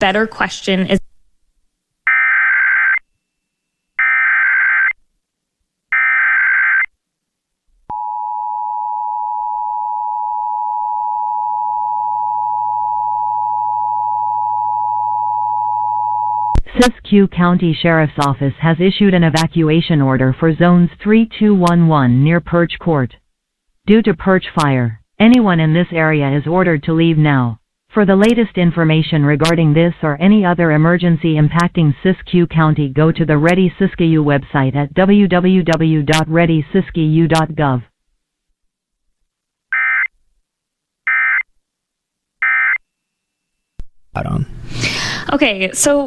better question is Siskiyou County Sheriff's Office has issued an evacuation order for Zones 3211 near Perch Court. Due to Perch fire, anyone in this area is ordered to leave now. For the latest information regarding this or any other emergency impacting Siskiyou County, go to the Ready Siskiyou website at www.readysiskiyou.gov. Right on. okay. So